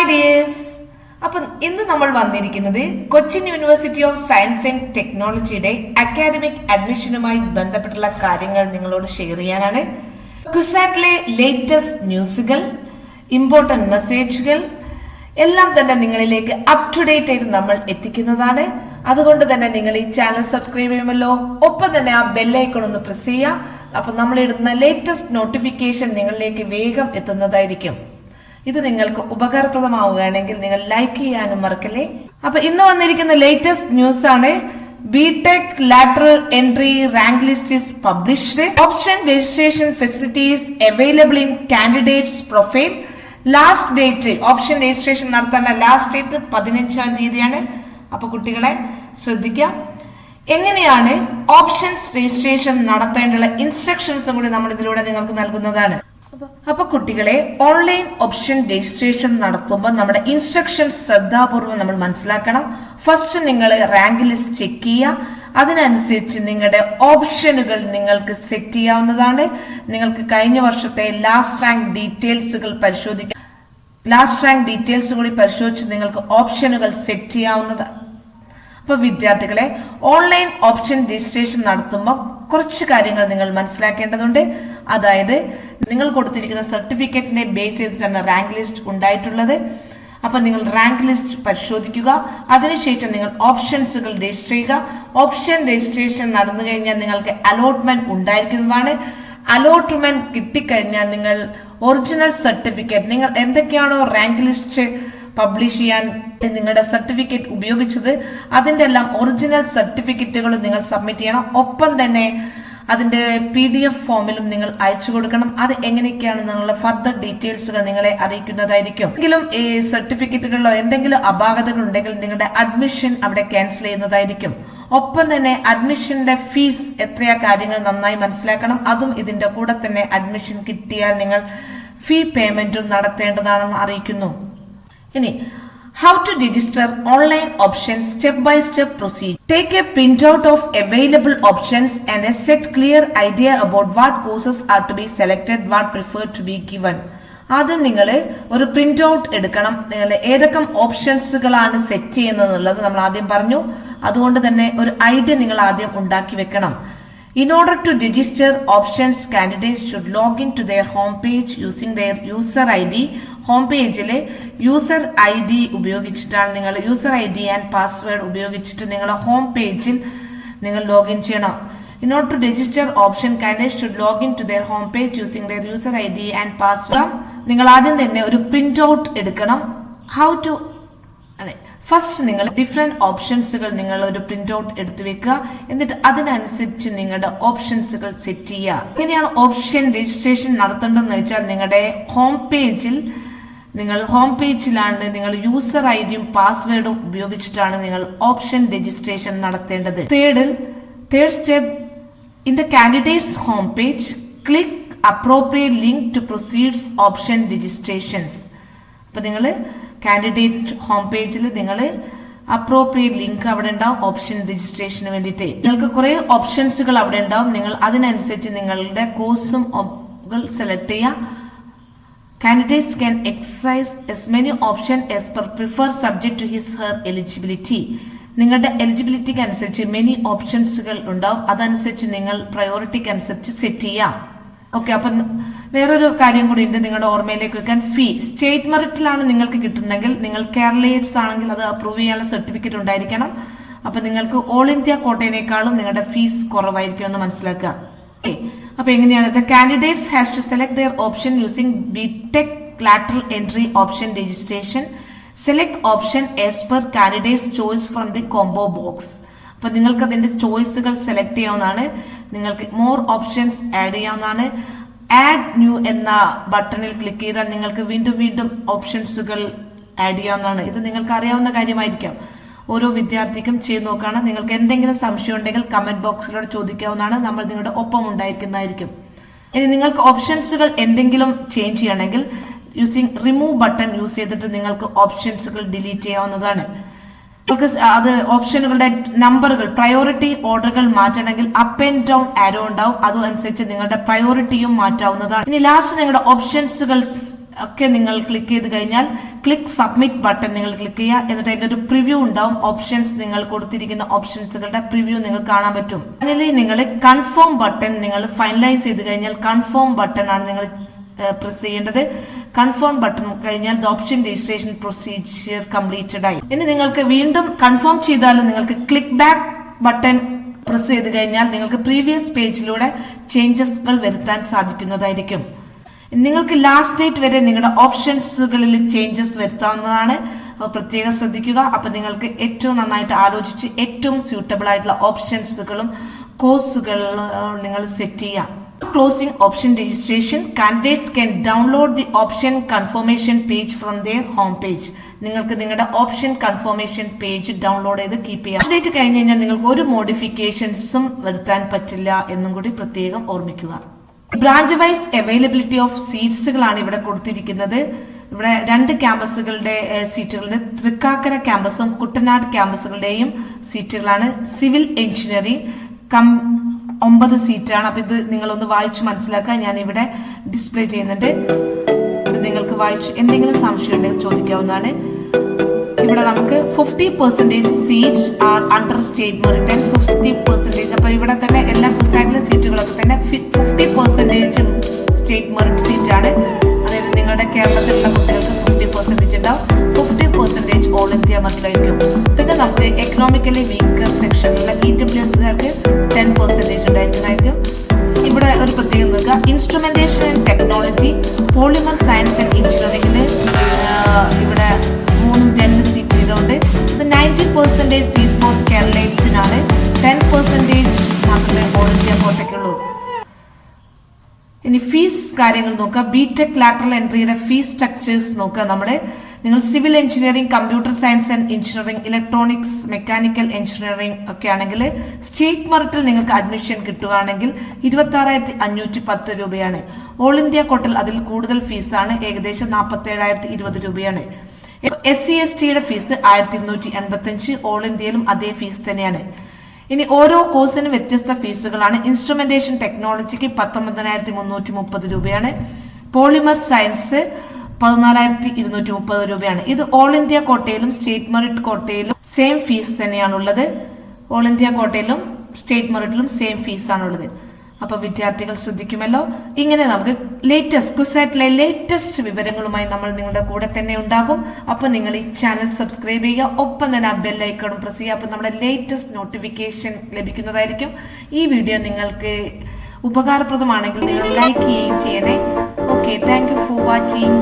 Hi dears. അപ്പം ഇന്ന് നമ്മൾ വന്നിരിക്കുന്നത് Cochin university of science and ടെക്നോളജിയുടെ അക്കാദമിക് അഡ്മിഷനുമായി ബന്ധപ്പെട്ടുള്ള കാര്യങ്ങൾ നിങ്ങളോട് ഷെയർ ചെയ്യാനാണ്. കുസാറ്റിലെ ലേറ്റസ്റ്റ് ന്യൂസുകൾ, ഇമ്പോർട്ടന്റ് മെസ്സേജുകൾ എല്ലാം തന്നെ നിങ്ങളിലേക്ക് അപ് ടു ഡേറ്റ് ആയിട്ട് നമ്മൾ എത്തിക്കുന്നതാണ്. അതുകൊണ്ട് തന്നെ നിങ്ങൾ ഈ ചാനൽ സബ്സ്ക്രൈബ് ചെയ്യുമല്ലോ, ഒപ്പം തന്നെ ആ ബെല്ലൈക്കൺ ഒന്ന് പ്രസ് ചെയ്യുക. അപ്പൊ നമ്മൾ ഇടുന്ന ലേറ്റസ്റ്റ് നോട്ടിഫിക്കേഷൻ നിങ്ങളിലേക്ക് വേഗം എത്തുന്നതായിരിക്കും. ഇത് നിങ്ങൾക്ക് ഉപകാരപ്രദമാവുകയാണെങ്കിൽ നിങ്ങൾ ലൈക്ക് ചെയ്യാനും മറക്കല്ലേ. അപ്പൊ ഇന്ന് വന്നിരിക്കുന്ന ലേറ്റസ്റ്റ് ന്യൂസ് ആണ്. BTech lateral entry rank list is published. Option registration facilities available in candidates profile. Last date option registration നടത്തേണ്ട ലാസ്റ്റ് ഡേറ്റ് 15-ാം തീയതിയാണ്. അപ്പൊ കുട്ടികളെ ശ്രദ്ധിക്കാം. എങ്ങനെയാണ് ഓപ്ഷൻസ് രജിസ്ട്രേഷൻ നടത്തേണ്ടുള്ള ഇൻസ്ട്രക്ഷൻസും കൂടി നമ്മൾ ഇതിലൂടെ നിങ്ങൾക്ക് നൽകുന്നതാണ്. അപ്പൊ കുട്ടികളെ, ഓൺലൈൻ ഓപ്ഷൻ രജിസ്ട്രേഷൻ നടത്തുമ്പോൾ നമ്മുടെ ഇൻസ്ട്രക്ഷൻസ് ശ്രദ്ധാപൂർവ്വം നമ്മൾ മനസ്സിലാക്കണം. ഫസ്റ്റ് നിങ്ങൾ റാങ്ക് ലിസ്റ്റ് ചെക്ക് ചെയ്യുക. അതിനനുസരിച്ച് നിങ്ങളുടെ ഓപ്ഷനുകൾ നിങ്ങൾക്ക് സെറ്റ് ചെയ്യാവുന്നതാണ്. നിങ്ങൾക്ക് കഴിഞ്ഞ വർഷത്തെ ലാസ്റ്റ് റാങ്ക് ഡീറ്റെയിൽസുകൾ പരിശോധിക്കാം. ലാസ്റ്റ് റാങ്ക് ഡീറ്റെയിൽസ് കൂടി പരിശോധിച്ച് നിങ്ങൾക്ക് ഓപ്ഷനുകൾ സെറ്റ് ചെയ്യാവുന്നതാണ്. അപ്പൊ വിദ്യാർത്ഥികളെ, ഓൺലൈൻ ഓപ്ഷൻ രജിസ്ട്രേഷൻ നടത്തുമ്പോൾ കുറച്ച് കാര്യങ്ങൾ നിങ്ങൾ മനസ്സിലാക്കേണ്ടതുണ്ട്. അതായത് നിങ്ങൾ കൊടുത്തിരിക്കുന്ന സർട്ടിഫിക്കറ്റിനെ ബേസ് ചെയ്തിട്ടാണ് റാങ്ക് ലിസ്റ്റ് ഉണ്ടായിട്ടുള്ളത്. അപ്പൊ നിങ്ങൾ റാങ്ക് ലിസ്റ്റ് പരിശോധിക്കുക. അതിനുശേഷം നിങ്ങൾ ഓപ്ഷൻസുകൾ രജിസ്റ്റർ ചെയ്യുക. ഓപ്ഷൻ രജിസ്ട്രേഷൻ നടന്നു കഴിഞ്ഞാൽ നിങ്ങൾക്ക് അലോട്ട്മെന്റ് ഉണ്ടായിരിക്കുന്നതാണ്. അലോട്ട്മെന്റ് കിട്ടിക്കഴിഞ്ഞാൽ നിങ്ങൾ ഒറിജിനൽ സർട്ടിഫിക്കറ്റ്, നിങ്ങൾ എന്തൊക്കെയാണോ റാങ്ക് ലിസ്റ്റ് പബ്ലിഷ് ചെയ്യാൻ നിങ്ങളുടെ സർട്ടിഫിക്കറ്റ് ഉപയോഗിച്ചത് അതിന്റെ എല്ലാം ഒറിജിനൽ സർട്ടിഫിക്കറ്റുകൾ നിങ്ങൾ സബ്മിറ്റ് ചെയ്യണം. ഒപ്പം തന്നെ അതിന്റെ PDF ഫോമിലും നിങ്ങൾ അയച്ചു കൊടുക്കണം. അത് എങ്ങനെയൊക്കെയാണെന്നുള്ള ഫർദർ ഡീറ്റെയിൽസുകൾ നിങ്ങളെ അറിയിക്കുന്നതായിരിക്കും. എങ്കിലും ഈ സർട്ടിഫിക്കറ്റുകളിലോ എന്തെങ്കിലും അപാകതകൾ ഉണ്ടെങ്കിൽ നിങ്ങളുടെ അഡ്മിഷൻ അവിടെ ക്യാൻസൽ ചെയ്യുന്നതായിരിക്കും. ഒപ്പം തന്നെ അഡ്മിഷന്റെ ഫീസ് എത്രയാ കാര്യങ്ങൾ നന്നായി മനസ്സിലാക്കണം. അതും ഇതിന്റെ കൂടെ തന്നെ അഡ്മിഷൻ കിട്ടിയാൽ നിങ്ങൾ ഫീ പേയ്മെന്റും നടത്തേണ്ടതാണെന്ന് അറിയിക്കുന്നു. ഇനി how to register online options step by step procedure. Take a printout of available options and a set clear idea about what courses are to be selected, what preferred to be given. ആദ്യം നിങ്ങൾ ഒരു print out എടുക്കണം. നിങ്ങൾ ഏതൊക്കെ ഓപ്ഷൻസുകളാണ് set ചെയ്യുന്നത് എന്നുള്ളത് നമ്മൾ ആദ്യം പറഞ്ഞു. അതുകൊണ്ട് തന്നെ ഒരു ഐഡിയ നിങ്ങൾ ആദ്യം ഉണ്ടാക്കി വെക്കണം. In order to register options, candidates should log in to their home page using their user ID. Home പേജിലെ യൂസർ ID ഉപയോഗിച്ചിട്ടാണ് നിങ്ങൾ യൂസർ ID ആൻഡ് പാസ്വേഡ് ഉപയോഗിച്ചിട്ട് നിങ്ങളുടെ ഹോം പേജിൽ നിങ്ങൾ ലോഗിൻ ചെയ്യണം. In order to register option, candidates should log in to their home page using their user ID and password. നിങ്ങൾ ആദ്യം തന്നെ ഒരു പ്രിന്റ് ഔട്ട് എടുക്കണം. ഫസ്റ്റ് നിങ്ങൾ ഡിഫറെന്റ് ഓപ്ഷൻസുകൾ നിങ്ങൾ ഒരു പ്രിന്റ് ഔട്ട് എടുത്തു വെക്കുക. എന്നിട്ട് അതിനനുസരിച്ച് നിങ്ങളുടെ ഓപ്ഷൻസുകൾ സെറ്റ് ചെയ്യുക. എങ്ങനെയാണ് ഓപ്ഷൻ രജിസ്ട്രേഷൻ നടത്തേണ്ടതെന്ന് വെച്ചാൽ നിങ്ങളുടെ ഹോം പേജിലാണ് നിങ്ങൾ യൂസർ ഐഡിയും പാസ്വേഡും ഉപയോഗിച്ചിട്ടാണ് നിങ്ങൾ ഓപ്ഷൻ രജിസ്ട്രേഷൻ നടത്തേണ്ടത്. Third step, in the candidates home page click appropriate link to proceeds option registrations. അപ്പൊ നിങ്ങൾ കാൻഡിഡേറ്റ് ഹോം പേജിൽ നിങ്ങൾ അപ്രോപ്രിയേറ്റ് ലിങ്ക് അവിടെ ഉണ്ടാവും ഓപ്ഷൻ രജിസ്ട്രേഷന് വേണ്ടിയിട്ട്. നിങ്ങൾക്ക് കുറെ ഓപ്ഷൻസുകൾ അവിടെ ഉണ്ടാവും. നിങ്ങൾ അതിനനുസരിച്ച് നിങ്ങളുടെ കോഴ്സും സെലക്ട് ചെയ്യുക. Candidates can exercise as many options as per preferred subject to his/her eligibility. നിങ്ങളുടെ എലിജിബിലിറ്റിക്ക് അനുസരിച്ച് മെനി ഓപ്ഷൻസുകൾ ഉണ്ടാവും. അതനുസരിച്ച് നിങ്ങൾ പ്രയോറിറ്റിക്ക് അനുസരിച്ച് സെറ്റ് ചെയ്യാം. ഓക്കെ. അപ്പം വേറൊരു കാര്യം കൂടി ഉണ്ട് നിങ്ങളുടെ ഓർമ്മയിലേക്ക് വെക്കാൻ. ഫീ സ്റ്റേറ്റ് മെറിറ്റിലാണ് നിങ്ങൾക്ക് കിട്ടുന്നെങ്കിൽ, നിങ്ങൾ കേരളീയസ് ആണെങ്കിൽ അത് അപ്രൂവ് ചെയ്യാനുള്ള സർട്ടിഫിക്കറ്റ് ഉണ്ടായിരിക്കണം. അപ്പൊ നിങ്ങൾക്ക് ഓൾ ഇന്ത്യ കോട്ടയിനേക്കാളും നിങ്ങളുടെ ഫീസ് കുറവായിരിക്കും എന്ന് മനസ്സിലാക്കുക. അപ്പൊ എങ്ങനെയാണ്? The candidates has to select their option using BTech lateral entry option registration. Select option as per candidates choice from the combo box. അപ്പൊ നിങ്ങൾക്ക് അതിന്റെ ചോയ്സുകൾ സെലക്ട് ചെയ്യാവുന്നതാണ്. നിങ്ങൾക്ക് മോർ ഓപ്ഷൻസ് ആഡ് ചെയ്യാവുന്നതാണ്. ആഡ് ന്യൂ എന്ന ബട്ടണിൽ ക്ലിക്ക് ചെയ്താൽ നിങ്ങൾക്ക് വീണ്ടും ഓപ്ഷൻസുകൾ ആഡ് ചെയ്യാവുന്നതാണ്. ഇത് നിങ്ങൾക്ക് അറിയാവുന്ന കാര്യമായിരിക്കാം. ഓരോ വിദ്യാർത്ഥിക്കും ചെയ്ത് നോക്കാണ്. നിങ്ങൾക്ക് എന്തെങ്കിലും സംശയം ഉണ്ടെങ്കിൽ കമന്റ് ബോക്സിലൂടെ ചോദിക്കാവുന്നതാണ്. നമ്മൾ നിങ്ങളുടെ ഒപ്പം ഉണ്ടായിരിക്കുന്നതായിരിക്കും. ഇനി നിങ്ങൾക്ക് ഓപ്ഷൻസുകൾ എന്തെങ്കിലും ചേഞ്ച് ചെയ്യണമെങ്കിൽ യൂസിങ് റിമൂവ് ബട്ടൺ യൂസ് ചെയ്തിട്ട് നിങ്ങൾക്ക് ഓപ്ഷൻസുകൾ ഡിലീറ്റ് ചെയ്യാവുന്നതാണ്. നിങ്ങൾക്ക് അത് ഓപ്ഷനുകളുടെ നമ്പറുകൾ പ്രയോറിറ്റി ഓർഡറുകൾ മാറ്റണമെങ്കിൽ അപ്പ് ആൻഡ് ഡൗൺ ആരോ ഉണ്ടാവും. അതനുസരിച്ച് നിങ്ങളുടെ പ്രയോറിറ്റിയും മാറ്റാവുന്നതാണ്. ഇനി ലാസ്റ്റ് നിങ്ങളുടെ ഓപ്ഷൻസുകൾ ഒക്കെ നിങ്ങൾ ക്ലിക്ക് ചെയ്ത് കഴിഞ്ഞാൽ ക്ലിക്ക് സബ്മിറ്റ് ബട്ടൺ നിങ്ങൾ ക്ലിക്ക് ചെയ്യുക. എന്നിട്ട് അതിന്റെ ഒരു പ്രിവ്യൂ ഉണ്ടാവും. ഓപ്ഷൻസ് നിങ്ങൾ കൊടുത്തിരിക്കുന്ന ഓപ്ഷൻസുകളുടെ പ്രിവ്യൂ നിങ്ങൾ കാണാൻ പറ്റും. അതിൽ നിങ്ങൾ കൺഫേം ബട്ടൺ നിങ്ങൾ ഫൈനലൈസ് ചെയ്ത് കഴിഞ്ഞാൽ കൺഫേം ബട്ടൺ ആണ് നിങ്ങൾ പ്രസ് ചെയ്യേണ്ടത്. കൺഫേം ബട്ടൺ കഴിഞ്ഞാൽ the option registration procedure completed ആയി. ഇനി നിങ്ങൾക്ക് വീണ്ടും കൺഫേം ചെയ്താലും നിങ്ങൾക്ക് ക്ലിക്ക് ബാക്ക് ബട്ടൺ പ്രസ് ചെയ്ത് കഴിഞ്ഞാൽ നിങ്ങൾക്ക് പ്രീവിയസ് പേജിലൂടെ ചേഞ്ചസുകൾ വരുത്താൻ സാധിക്കുന്നതായിരിക്കും. നിങ്ങൾക്ക് ലാസ്റ്റ് ഡേറ്റ് വരെ നിങ്ങളുടെ ഓപ്ഷൻസുകളിൽ ചേഞ്ചസ് വരുത്താവുന്നതാണ്. പ്രത്യേകം ശ്രദ്ധിക്കുക. അപ്പൊ നിങ്ങൾക്ക് ഏറ്റവും നന്നായിട്ട് ആലോചിച്ച് ഏറ്റവും സ്യൂട്ടബിൾ ആയിട്ടുള്ള ഓപ്ഷൻസുകളും കോഴ്സുകളും നിങ്ങൾ സെറ്റ് ചെയ്യാം. Closing option registration, candidates can download the option confirmation page from their home page. നിങ്ങൾക്ക് നിങ്ങളുടെ ഓപ്ഷൻ കൺഫർമേഷൻ പേജ് ഡൗൺലോഡ് ചെയ്ത് കീപ്പ് ചെയ്യാം. ഡേറ്റ് കഴിഞ്ഞ് കഴിഞ്ഞാൽ നിങ്ങൾക്ക് ഒരു മോഡിഫിക്കേഷൻസും വരുത്താൻ പറ്റില്ല എന്നും കൂടി പ്രത്യേകം ഓർമ്മിക്കുക. ബ്രാഞ്ച് വൈസ് അവൈലബിലിറ്റി ഓഫ് സീറ്റ്സുകളാണ് ഇവിടെ കൊടുത്തിരിക്കുന്നത്. ഇവിടെ 2 ക്യാമ്പസുകളുടെ സീറ്റുകളുടെ തൃക്കാക്കര ക്യാമ്പസും കുട്ടനാട് ക്യാമ്പസുകളുടെയും സീറ്റുകളാണ്. സിവിൽ എഞ്ചിനീയറിംഗ് 9 സീറ്റാണ്. അപ്പൊ ഇത് നിങ്ങളൊന്ന് വായിച്ചു മനസ്സിലാക്കുക. ഞാൻ ഇവിടെ ഡിസ്പ്ലേ ചെയ്യുന്നുണ്ട്. ഇത് നിങ്ങൾക്ക് വായിച്ചു എന്തെങ്കിലും സംശയം ഉണ്ടെങ്കിൽ ചോദിക്കാവുന്നതാണ്. ഇവിടെ നമുക്ക് 50% seats are under state merit and 50%. അപ്പൊ ഇവിടെ തന്നെ എല്ലാ കുസാറ്റിലെ സീറ്റുകളൊക്കെ തന്നെ 50% സ്റ്റേറ്റ് മെറിറ്റ് സീറ്റ് ആണ്. അതായത് നിങ്ങളുടെ കേരളത്തിലുള്ള കുട്ടികൾക്ക് 50% ഉണ്ടാവും. 50% ഓൾ ഇന്ത്യ മെറിറ്റിലായിരിക്കും. പിന്നെ നമുക്ക് എക്കണോമിക്കലി വീക്കർ സെക്ഷനിലുള്ള EWSകാർക്ക് 10% ഉണ്ടായിരിക്കും. ഇവിടെ ഒരു പ്രത്യേകം നോക്കുക. Instrumentation and technology, polymer science and എഞ്ചിനീയറിംഗിൽ ഇവിടെ 3-2 സീറ്റ് ചെയ്തുകൊണ്ട് 90% സീറ്റ് ഫോർ കേരളൈറ്റ്സിനാണ്. 10% മാത്രമേ ഓൾ ഇന്ത്യ കോട്ടയ്ക്കുള്ളൂ. ഇനി ഫീസ് കാര്യങ്ങൾ നോക്കുക. ബിടെക് ലാറ്ററൽ എൻട്രിയുടെ ഫീസ് സ്ട്രക്ചേഴ്സ് നോക്കുക. നിങ്ങൾ civil engineering, computer science and engineering, electronics, mechanical engineering ഒക്കെ ആണെങ്കിൽ സ്റ്റേറ്റ് മെറിറ്റിൽ നിങ്ങൾക്ക് അഡ്മിഷൻ കിട്ടുകയാണെങ്കിൽ 26,510 രൂപയാണ്. ഓൾ ഇന്ത്യ കോട്ടൽ അതിൽ കൂടുതൽ ഫീസാണ്. ഏകദേശം 47,020 രൂപയാണ്. SC/STയുടെ ഫീസ് 1,285. ഓൾ ഇന്ത്യയിലും അതേ ഫീസ് തന്നെയാണ്. ഇനി ഓരോ കോഴ്സിനും വ്യത്യസ്ത ഫീസുകളാണ്. ഇൻസ്ട്രുമെന്റേഷൻ ടെക്നോളജിക്ക് 19,330 രൂപയാണ്. പോളിമർ സയൻസ് 14,230 രൂപയാണ്. ഇത് ഓൾ ഇന്ത്യ കോട്ടയിലും സ്റ്റേറ്റ് മെറിറ്റ് കോട്ടയിലും സെയിം ഫീസ് തന്നെയാണുള്ളത്. ഓൾ ഇന്ത്യ കോട്ടയിലും സ്റ്റേറ്റ് മെറിറ്റിലും സെയിം ഫീസാണുള്ളത്. അപ്പൊ വിദ്യാർത്ഥികൾ ശ്രദ്ധിക്കുമല്ലോ. ഇങ്ങനെ നമുക്ക് കുസാറ്റിലെ ലേറ്റസ്റ്റ് വിവരങ്ങളുമായി നമ്മൾ നിങ്ങളുടെ കൂടെ തന്നെ ഉണ്ടാകും. അപ്പൊ നിങ്ങൾ ഈ ചാനൽ സബ്സ്ക്രൈബ് ചെയ്യുക. ഒപ്പം തന്നെ ആ ബെൽ ഐക്കണും പ്രസ് ചെയ്യുക. അപ്പൊ നമ്മുടെ ലേറ്റസ്റ്റ് നോട്ടിഫിക്കേഷൻ ലഭിക്കുന്നതായിരിക്കും. ഈ വീഡിയോ നിങ്ങൾക്ക് ഉപകാരപ്രദമാണെങ്കിൽ നിങ്ങൾ ലൈക്ക് ചെയ്യുകയും ചെയ്യണേ. Okay, thank you for watching.